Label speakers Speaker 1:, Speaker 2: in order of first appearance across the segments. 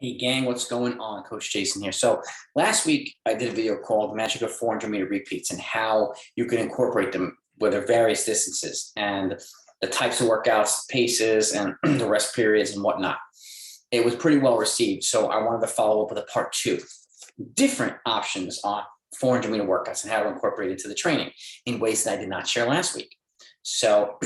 Speaker 1: Hey gang, what's going on? Coach Jason here. So last week I did a video called the Magic of 400-meter repeats and how you can incorporate them with their various distances and the types of workouts, paces, and the rest periods and whatnot. It was pretty well received. So I wanted to follow up with a part two, different options on 400-meter workouts and how to incorporate it into the training in ways that I did not share last week. So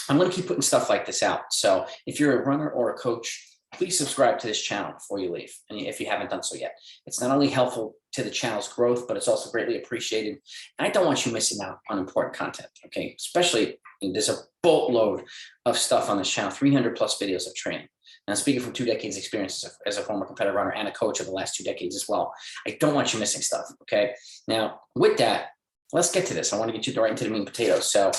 Speaker 1: I'm going to keep putting stuff like this out. So if you're a runner or a coach, please subscribe to this channel before you leave, and if you haven't done so yet. It's not only helpful to the channel's growth, but it's also greatly appreciated. And I don't want you missing out on important content, okay? Especially, there's a boatload of stuff on this channel, 300 plus videos of training. And I'm speaking from 2 decades experience as a former competitive runner and a coach of the last 2 decades as well. I don't want you missing stuff, okay? Now, with that, let's get to this. I want to get you right into the meat and potatoes. So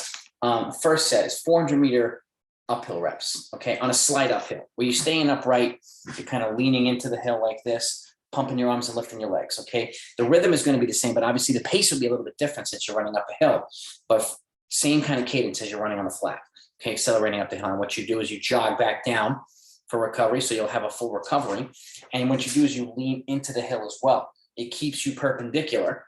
Speaker 1: first set is 400-meter uphill reps, okay, on a slight uphill where you're staying upright, you're kind of leaning into the hill like this, pumping your arms and lifting your legs, okay? The rhythm is going to be the same, but obviously the pace will be a little bit different since you're running up a hill, but same kind of cadence as you're running on the flat, okay, accelerating up the hill. And what you do is you jog back down for recovery, so you'll have a full recovery. And what you do is you lean into the hill as well. It keeps you perpendicular,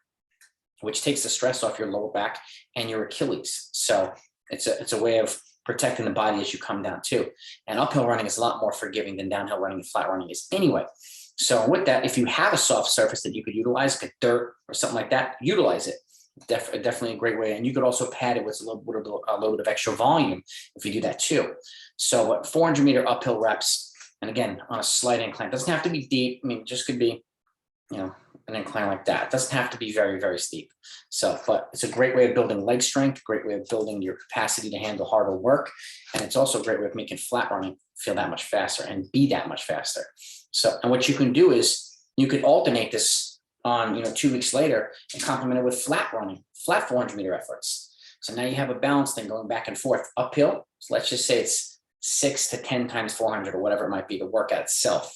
Speaker 1: which takes the stress off your lower back and your Achilles. So it's a way of protecting the body as you come down too. And uphill running is a lot more forgiving than downhill running and flat running is anyway. So with that, if you have a soft surface that you could utilize, like dirt or something like that, utilize it. Definitely a great way. And you could also pad it with a little bit of extra volume if you do that too. So 400-meter uphill reps, and again, on a slight incline. It doesn't have to be deep. I mean, it just could be, an incline like that. It doesn't have to be very, very steep. So, but it's a great way of building leg strength, great way of building your capacity to handle harder work. And it's also a great way of making flat running feel that much faster and be that much faster. So, and what you can do is you could alternate this on, 2 weeks later and complement it with flat running, flat 400-meter efforts. So now you have a balance thing going back and forth uphill. So let's just say it's 6 to 10 times 400 or whatever it might be, the workout itself.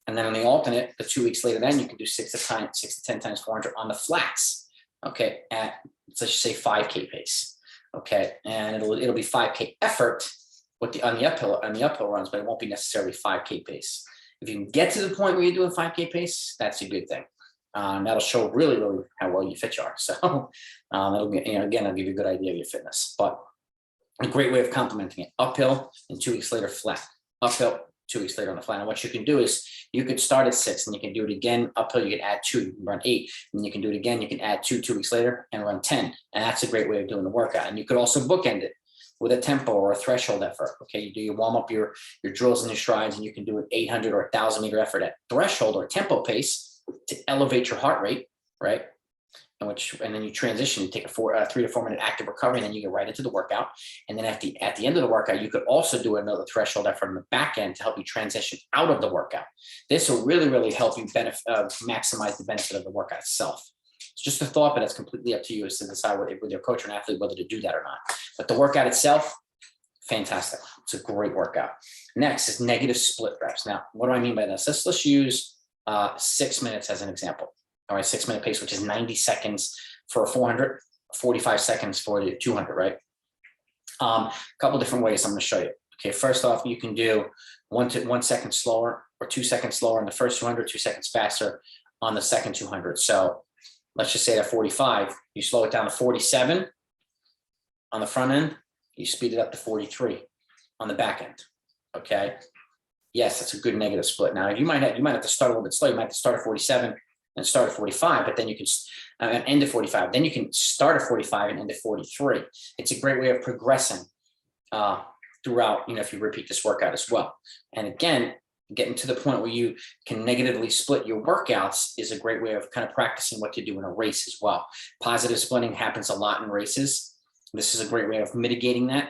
Speaker 1: And then on the alternate, the 2 weeks later, then you can do 6 to 10 times 400 on the flats, okay, at, let's just say 5K pace, okay, and it'll be 5K effort with on the uphill runs, but it won't be necessarily 5K pace. If you can get to the point where you're doing 5K pace, that's a good thing. That'll show really, really how well you fit you are. So it'll be, again, it'll give you a good idea of your fitness, but a great way of complementing it. Uphill and 2 weeks later, flat. Uphill, 2 weeks later on the flat. And what you can do is you could start at 6 and you can do it again uphill. You can add 2, you can run 8, and you can do it again. You can add 2 weeks later and run 10. And that's a great way of doing the workout. And you could also bookend it with a tempo or a threshold effort. Okay, you do your warm up, your drills and your strides, and you can do an 800 or 1,000-meter effort at threshold or tempo pace to elevate your heart rate, right? And then you transition, take a 3 to 4 minute active recovery, and then you get right into the workout. And then at the end of the workout, you could also do another threshold effort on the back end to help you transition out of the workout. This will really, really help you maximize the benefit of the workout itself. It's just a thought, but it's completely up to you as to decide with your coach or an athlete whether to do that or not. But the workout itself, fantastic. It's a great workout. Next is negative split reps. Now, what do I mean by this? Let's use 6 minutes as an example. All right, 6 minute pace, which is 90 seconds for a 400, 45 seconds for the 200, right? A couple different ways I'm going to show you. Okay, first off, you can do 1 second slower or 2 seconds slower on the first 200, 2 seconds faster on the second 200. So let's just say at 45, you slow it down to 47 on the front end, you speed it up to 43 on the back end. Okay, yes, that's a good negative split. Now you might have to start a little bit slow. You might have to start at 47 and start at 45, but then you can end at 45. Then you can start at 45 and end at 43. It's a great way of progressing throughout, if you repeat this workout as well. And again, getting to the point where you can negatively split your workouts is a great way of kind of practicing what to do in a race as well. Positive splitting happens a lot in races. This is a great way of mitigating that,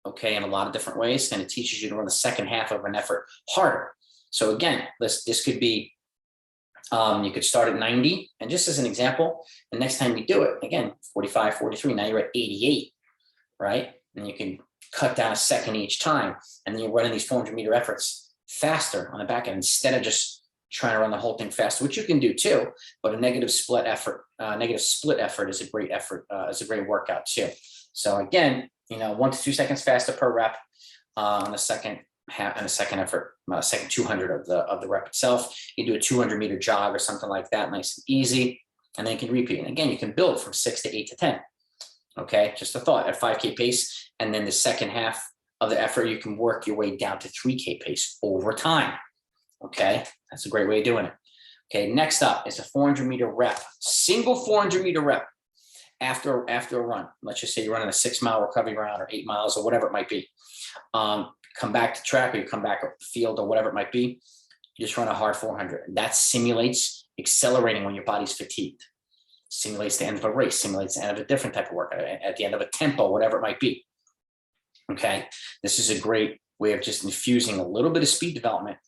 Speaker 1: okay, in a lot of different ways. And it teaches you to run the second half of an effort harder. So again, this could be, you could start at 90, and just as an example, the next time you do it, again, 45, 43, now you're at 88, right? And you can cut down a second each time, and then you're running these 400-meter efforts faster on the back end instead of just trying to run the whole thing fast, which you can do too, but a negative split effort is a great effort, is a great workout too. So again, 1 to 2 seconds faster per rep on the second and a second effort, second 200 of the rep itself. You do a 200-meter jog or something like that, nice and easy, and then you can repeat. And again, you can build from 6 to 8 to 10. Okay, just a thought at 5K pace, and then the second half of the effort, you can work your way down to 3K pace over time. Okay, that's a great way of doing it. Okay, next up is a 400-meter rep, single 400-meter rep after a run. Let's just say you're running a 6-mile recovery round or 8 miles or whatever it might be. Come back to track, or you come back up the field or whatever it might be. You just run a hard 400. That simulates accelerating when your body's fatigued. Simulates the end of a race, simulates the end of a different type of workout, at the end of a tempo, whatever it might be. Okay, this is a great way of just infusing a little bit of speed development.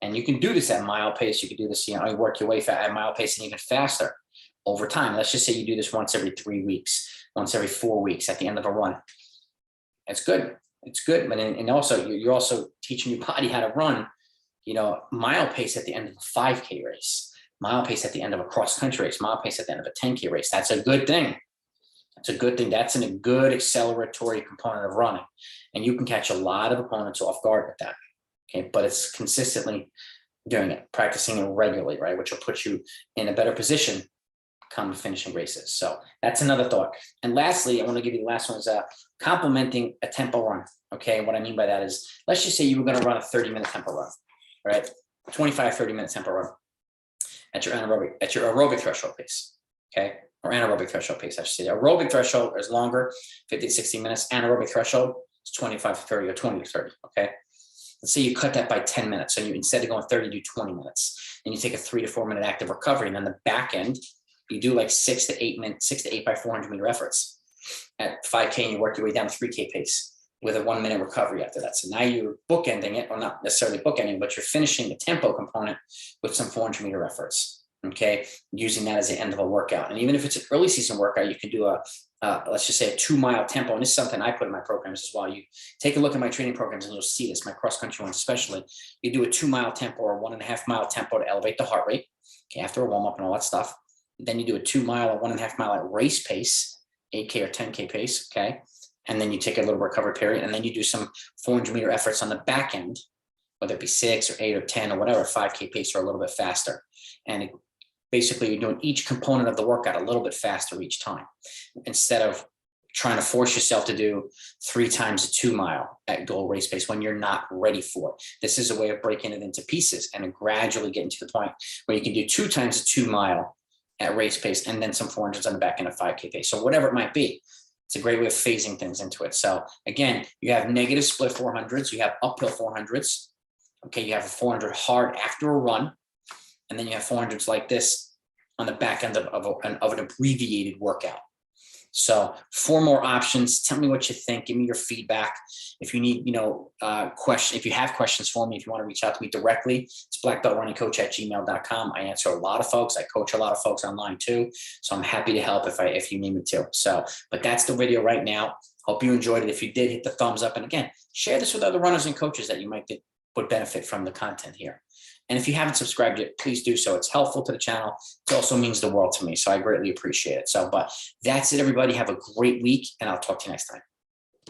Speaker 1: And you can do this at mile pace. You can do this, you work your way at mile pace and even faster over time. Let's just say you do this once every 3 weeks, once every 4 weeks at the end of a run. It's good. It's good. But and also you're also teaching your body how to run, mile pace at the end of a 5K race, mile pace at the end of a cross country race, mile pace at the end of a 10K race. That's a good thing. That's a good thing. That's a good acceleratory component of running. And you can catch a lot of opponents off guard with that. Okay, but it's consistently doing it, practicing it regularly, right? Which will put you in a better position come to finishing races. So that's another thought. And lastly, I want to give you the last one is complementing a tempo run. Okay, and what I mean by that is, let's just say you were going to run a 30-minute tempo run, right? 25, 30-minute tempo run at your aerobic threshold pace. Okay, or anaerobic threshold pace, I should say. Aerobic threshold is longer, 50 to 60 minutes. Anaerobic threshold is 25 to 30 or 20 to 30. Okay. Let's say you cut that by 10 minutes. So you, instead of going 30, do 20 minutes. And you take a 3 to 4 minute active recovery. And then the back end, you do like 6 to 8 by 400 meter efforts. At 5K, and you work your way down to 3K pace with a 1 minute recovery after that. So now you're bookending it, or not necessarily bookending, but you're finishing the tempo component with some 400 meter efforts. Okay, using that as the end of a workout. And even if it's an early season workout, you can do let's just say a 2-mile tempo. And this is something I put in my programs as well. You take a look at my training programs and you'll see this, my cross country ones especially. You do a 2-mile tempo or 1.5-mile tempo to elevate the heart rate, okay, after a warm up and all that stuff. Then you do a 2-mile or 1.5-mile at race pace, 8K or 10K pace, okay? And then you take a little recovery period, and then you do some 400 meter efforts on the back end, whether it be 6 or 8 or 10 or whatever, 5K pace or a little bit faster. And basically, you're doing each component of the workout a little bit faster each time, instead of trying to force yourself to do 3 times a 2-mile at goal race pace when you're not ready for it. This is a way of breaking it into pieces and gradually getting to the point where you can do 2 times a 2-mile at race pace and then some 400s on the back end of 5K pace. So whatever it might be, it's a great way of phasing things into it. So again, you have negative split 400s, you have uphill 400s. Okay, you have a 400 hard after a run. And then you have 400s like this on the back end of an abbreviated workout. So 4 more options. Tell me what you think. Give me your feedback. If you need, if you have questions for me, if you want to reach out to me directly, it's blackbeltrunningcoach@gmail.com. I answer a lot of folks. I coach a lot of folks online too. So I'm happy to help if you need me to. So, but that's the video right now. Hope you enjoyed it. If you did, hit the thumbs up. And again, share this with other runners and coaches that you might would benefit from the content here. And if you haven't subscribed yet, please do so. It's helpful to the channel. It also means the world to me. So I greatly appreciate it. So, but that's it, everybody. Have a great week, and I'll talk to you next time.